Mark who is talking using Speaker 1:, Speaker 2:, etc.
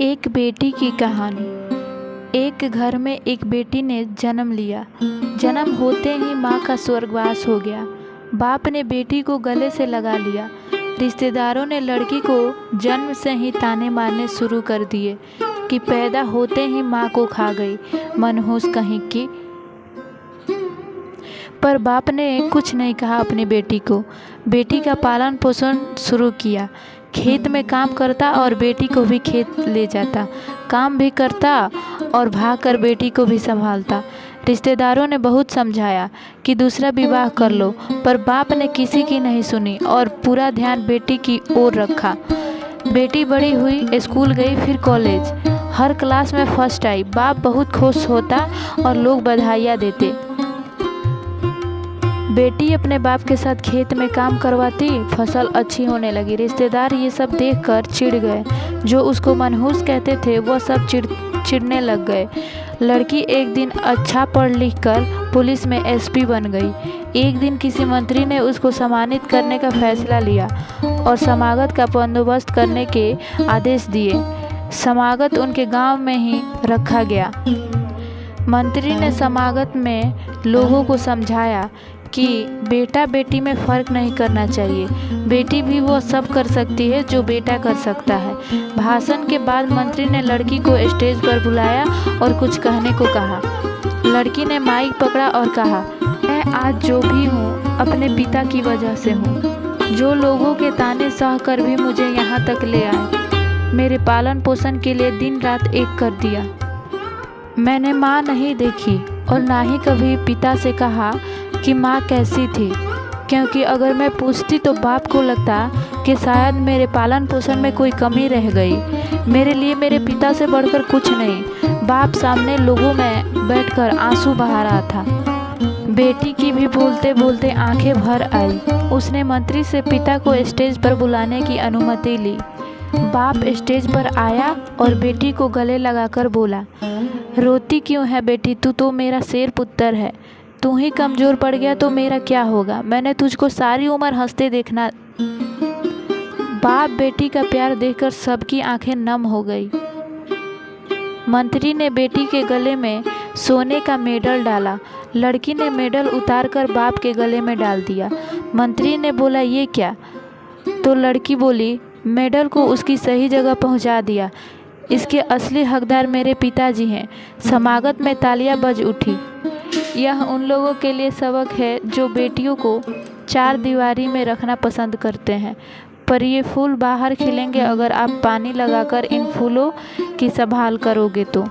Speaker 1: एक बेटी की कहानी। एक घर में एक बेटी ने जन्म लिया। जन्म होते ही माँ का स्वर्गवास हो गया। बाप ने बेटी को गले से लगा लिया। रिश्तेदारों ने लड़की को जन्म से ही ताने मारने शुरू कर दिए कि पैदा होते ही माँ को खा गई, मनहूस कहीं की। पर बाप ने कुछ नहीं कहा अपनी बेटी को। बेटी का पालन पोषण शुरू किया। खेत में काम करता और बेटी को भी खेत ले जाता। काम भी करता और भागकर बेटी को भी संभालता। रिश्तेदारों ने बहुत समझाया कि दूसरा विवाह कर लो, पर बाप ने किसी की नहीं सुनी और पूरा ध्यान बेटी की ओर रखा। बेटी बड़ी हुई, स्कूल गई, फिर कॉलेज। हर क्लास में फर्स्ट आई। बाप बहुत खुश होता और लोग बधाइयाँ देते। बेटी अपने बाप के साथ खेत में काम करवाती, फसल अच्छी होने लगी। रिश्तेदार ये सब देखकर चिढ़ गए। जो उसको मनहूस कहते थे वह सब चिढ़ने लग गए। लड़की एक दिन अच्छा पढ़ लिख कर पुलिस में एसपी बन गई। एक दिन किसी मंत्री ने उसको सम्मानित करने का फैसला लिया और समागत का बंदोबस्त करने के आदेश दिए। समागत उनके गांव में ही रखा गया। मंत्री ने समागत में लोगों को समझाया कि बेटा बेटी में फ़र्क नहीं करना चाहिए। बेटी भी वो सब कर सकती है जो बेटा कर सकता है। भाषण के बाद मंत्री ने लड़की को स्टेज पर बुलाया और कुछ कहने को कहा। लड़की ने माइक पकड़ा और कहा, मैं आज जो भी हूँ अपने पिता की वजह से हूँ, जो लोगों के ताने सह कर भी मुझे यहाँ तक ले आए, मेरे पालन पोषण के लिए दिन रात एक कर दिया। मैंने माँ नहीं देखी और ना ही कभी पिता से कहा कि माँ कैसी थी, क्योंकि अगर मैं पूछती तो बाप को लगता कि शायद मेरे पालन पोषण में कोई कमी रह गई। मेरे लिए मेरे पिता से बढ़कर कुछ नहीं। बाप सामने लोगों में बैठकर आंसू बहा रहा था। बेटी की भी बोलते बोलते आंखें भर आई। उसने मंत्री से पिता को स्टेज पर बुलाने की अनुमति ली। बाप स्टेज पर आया और बेटी को गले लगाकर बोला, रोती क्यों है बेटी, तू तो मेरा शेर पुत्र है। तू ही कमज़ोर पड़ गया तो मेरा क्या होगा। मैंने तुझको सारी उम्र हंसते देखना। बाप बेटी का प्यार देखकर सबकी आंखें नम हो गई। मंत्री ने बेटी के गले में सोने का मेडल डाला। लड़की ने मेडल उतारकर बाप के गले में डाल दिया। मंत्री ने बोला, ये क्या? तो लड़की बोली, मेडल को उसकी सही जगह पहुंचा दिया। इसके असली हकदार मेरे पिताजी हैं। समागत में तालियां बज उठी। यह उन लोगों के लिए सबक है जो बेटियों को चार दीवारी में रखना पसंद करते हैं, पर ये फूल बाहर खिलेंगे अगर आप पानी लगाकर इन फूलों की संभाल करोगे तो।